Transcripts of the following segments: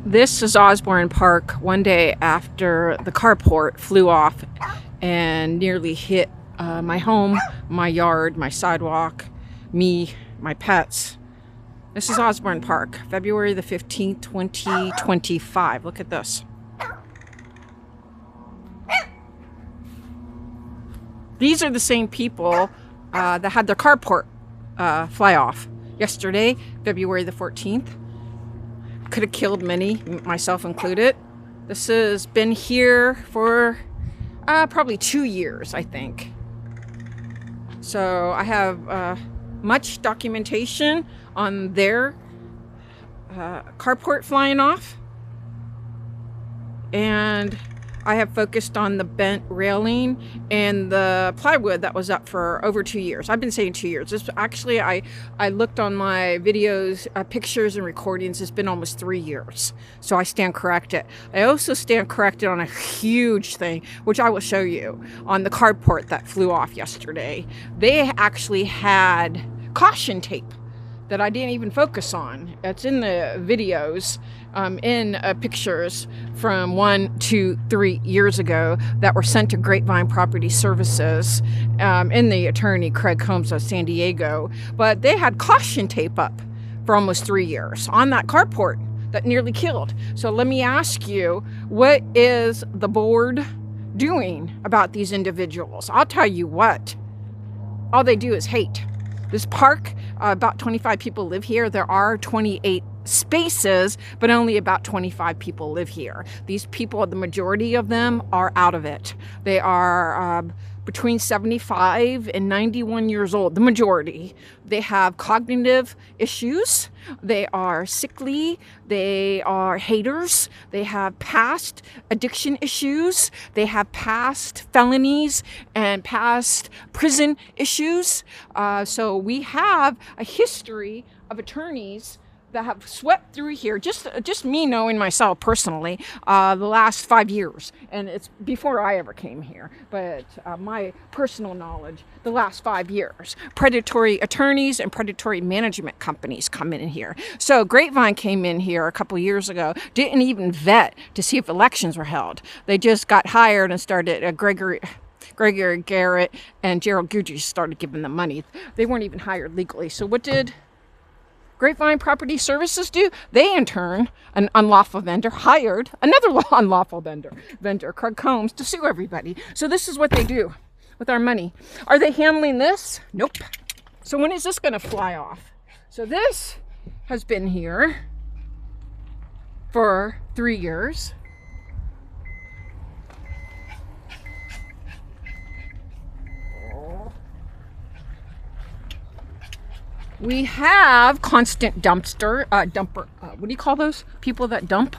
This is Osborne Park one day after the carport flew off and nearly hit my home, my yard, my sidewalk, me, my pets. This is Osborne Park, February the 15th, 2025. Look at this. These are the same people that had their carport fly off yesterday, February the 14th. Could have killed many, myself included. This has been here for probably 2 years, I think. So I have much documentation on their carport flying off. And I have focused on the bent railing and the plywood that was up for over 2 years. I've been saying 2 years. This actually, I looked on my videos, pictures and recordings. It's been almost 3 years. So I stand corrected. I also stand corrected on a huge thing, which I will show you, on the carport that flew off yesterday. They actually had caution tape that I didn't even focus on. It's in the videos, in pictures from 1 to 3 years ago that were sent to Grapevine Property Services in the attorney Craig Combs of San Diego. But they had caution tape up for almost 3 years on that carport that nearly killed. So let me ask you, what is the board doing about these individuals? I'll tell you what, all they do is hate. This park, about 25 people live here. There are 28 spaces, but only about 25 people live here. These people, the majority of them, are out of it. They are between 75 and 91 years old, the majority. They have cognitive issues. They are sickly. They are haters. They have past addiction issues. They have past felonies and past prison issues. So we have a history of attorneys that have swept through here, just me knowing myself personally, the last 5 years. And it's before I ever came here, but my personal knowledge, the last 5 years. Predatory attorneys and predatory management companies come in here. So Grapevine came in here a couple years ago, didn't even vet to see if elections were held. They just got hired and started Gregory Garrett and Gerald Guidry started giving them money. They weren't even hired legally. So what did Grapevine Property Services do? They, in turn, an unlawful vendor, hired another unlawful vendor, Craig Combs, to sue everybody. So this is what they do with our money. Are they handling this? Nope. So when is this going to fly off? So this has been here for 3 years. We have constant dumper, what do you call those people that dump?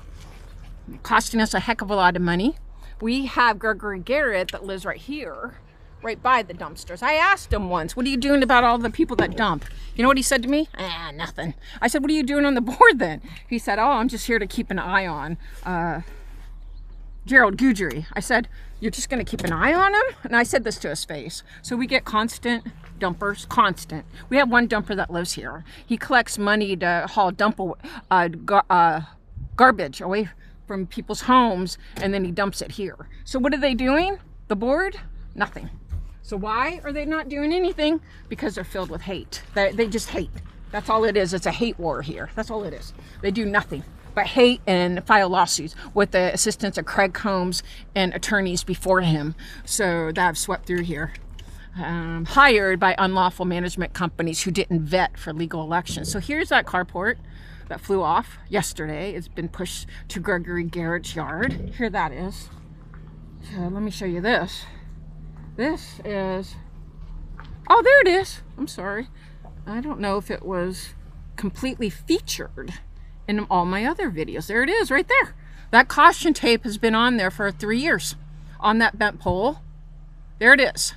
Costing us a heck of a lot of money. We have Gerald Guidry that lives right here, right by the dumpsters. I asked him once, what are you doing about all the people that dump? You know what he said to me? Nothing. I said, what are you doing on the board then? He said, oh, I'm just here to keep an eye on Gerald Guidry. I said, you're just going to keep an eye on him? And I said this to his face. So we get constant dumpers, constant. We have one dumper that lives here. He collects money to haul garbage away from people's homes, and then he dumps it here. So what are they doing? The board? Nothing. So why are they not doing anything? Because they're filled with hate. They just hate. That's all it is. It's a hate war here. That's all it is. They do nothing but hate and file lawsuits with the assistance of Craig Combs and attorneys before him. So that have swept through here. Hired by unlawful management companies who didn't vet for legal elections. So here's that carport that flew off yesterday. It's been pushed to Gregory Garrett's yard. Here that is. So let me show you this. This is, oh, there it is. I'm sorry. I don't know if it was completely featured in all my other videos. There it is right there. That caution tape has been on there for 3 years on that bent pole. There it is.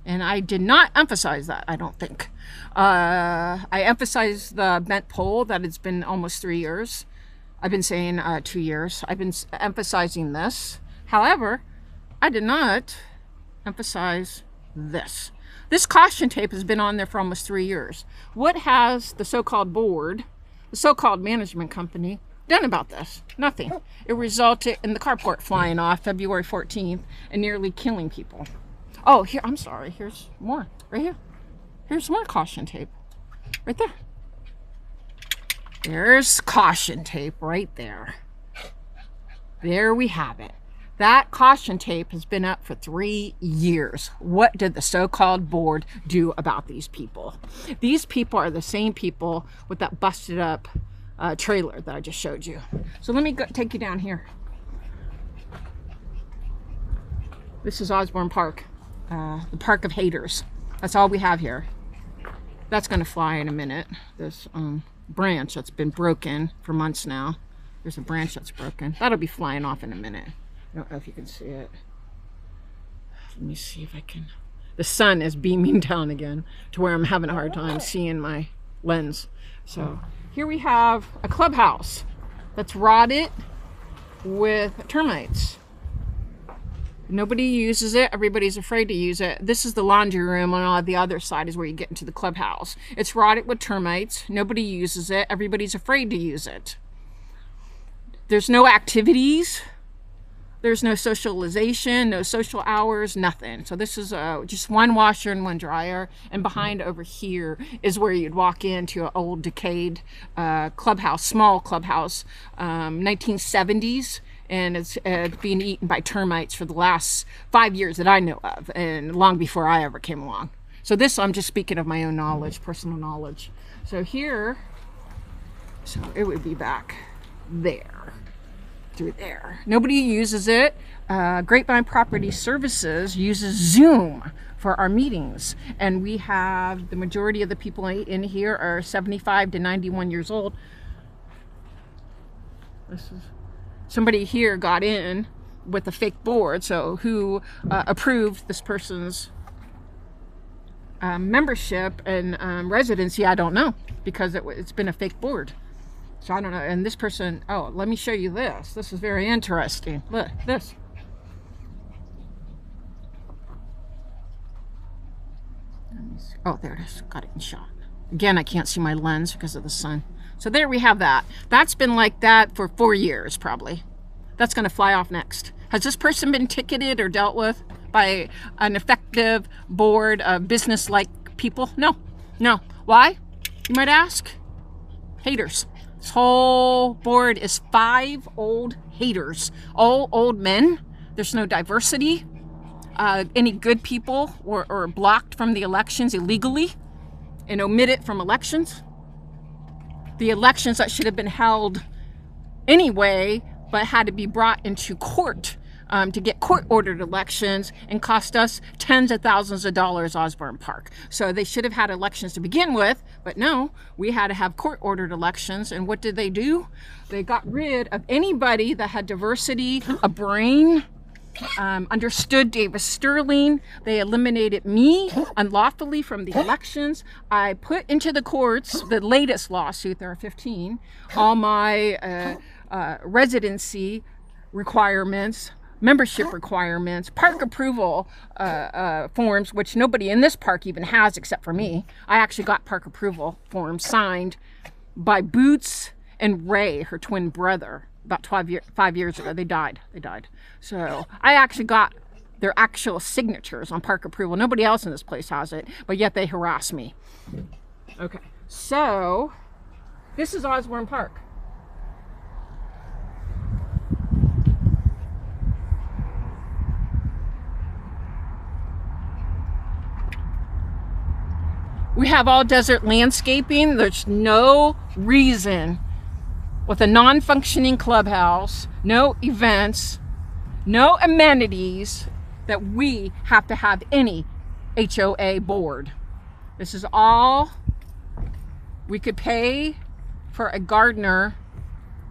And I did not emphasize that, I don't think. I emphasized the bent pole, that it's been almost 3 years. I've been saying 2 years. I've been emphasizing this. However, I did not emphasize this. This caution tape has been on there for almost 3 years. What has the so-called board the so-called management company done about this? Nothing. It resulted in the carport flying off February 14th and nearly killing people. Oh, here, I'm sorry. Here's more right here. Here's more caution tape right there. There's caution tape right there. There we have it. That caution tape has been up for 3 years. What did the so-called board do about these people? These people are the same people with that busted up trailer that I just showed you. So let me take you down here. This is Osborne Park, the Park of Haters. That's all we have here. That's going to fly in a minute. This branch that's been broken for months now. There's a branch that's broken. That'll be flying off in a minute. I don't know if you can see it. Let me see if I can. The sun is beaming down again to where I'm having a hard time seeing my lens. So here we have a clubhouse that's rotted with termites. Nobody uses it. Everybody's afraid to use it. This is the laundry room. On the other side is where you get into the clubhouse. It's rotted with termites. Nobody uses it. Everybody's afraid to use it. There's no activities. There's no socialization, no social hours, nothing. So this is just one washer and one dryer. And behind over here is where you'd walk into an old decayed clubhouse, small clubhouse, 1970s. And it's being eaten by termites for the last 5 years that I know of, and long before I ever came along. So this, I'm just speaking of my own knowledge, personal knowledge. So here, so it would be back there. Through there. Nobody uses it. Grapevine Property Services uses Zoom for our meetings. And we have, the majority of the people in here are 75 to 91 years old. This is, somebody here got in with a fake board. So who approved this person's membership and residency, I don't know, because it's been a fake board. So I don't know. And this person, oh, let me show you this. This is very interesting. Look, this. Oh, there it is. Got it in shot. Again, I can't see my lens because of the sun. So there we have that. That's been like that for 4 years, probably. That's going to fly off next. Has this person been ticketed or dealt with by an effective board of business-like people? No. No. Why? You might ask. Haters. This whole board is 5 old haters, all old men. There's no diversity. Any good people were blocked from the elections illegally and omitted from elections. The elections that should have been held anyway, but had to be brought into court to get court-ordered elections and cost us tens of thousands of dollars, Osborne Park. So they should have had elections to begin with, but no, we had to have court-ordered elections. And what did they do? They got rid of anybody that had diversity, a brain, understood Davis Sterling. They eliminated me unlawfully from the elections. I put into the courts, the latest lawsuit, there are 15, all my residency requirements, membership requirements, park approval forms, which nobody in this park even has except for me. I actually got park approval forms signed by Boots and Ray, her twin brother, about 5 years ago. They died. So I actually got their actual signatures on park approval. Nobody else in this place has it, but yet they harass me. Okay, so this is Osborne Park. We have all desert landscaping. There's no reason with a non-functioning clubhouse, no events, no amenities, that we have to have any HOA board. This is all we could pay for a gardener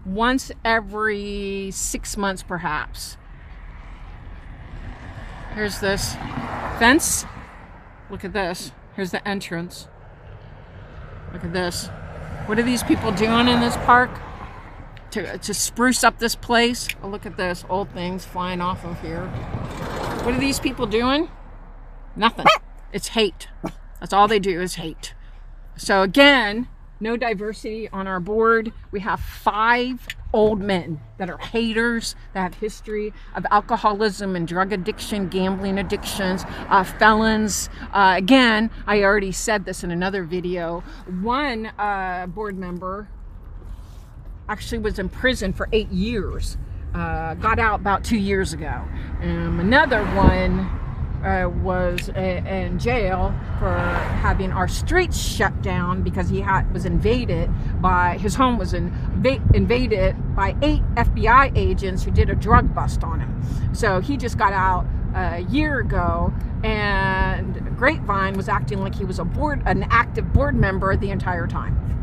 once every 6 months perhaps. Here's this fence. Look at this. Here's the entrance. Look at this. What are these people doing in this park to spruce up this place? Oh, look at this. Old things flying off of here. What are these people doing? Nothing. It's hate. That's all they do is hate. So again, No diversity on our board. We have 5 old men that are haters, that have history of alcoholism and drug addiction, gambling addictions, felons. Again, I already said this in another video. One board member actually was in prison for 8 years. Got out about 2 years ago. Another one was in jail for having our streets shut down because he was invaded by, his home was invaded by 8 FBI agents who did a drug bust on him. So he just got out a year ago, and Grapevine was acting like he was an active board member the entire time.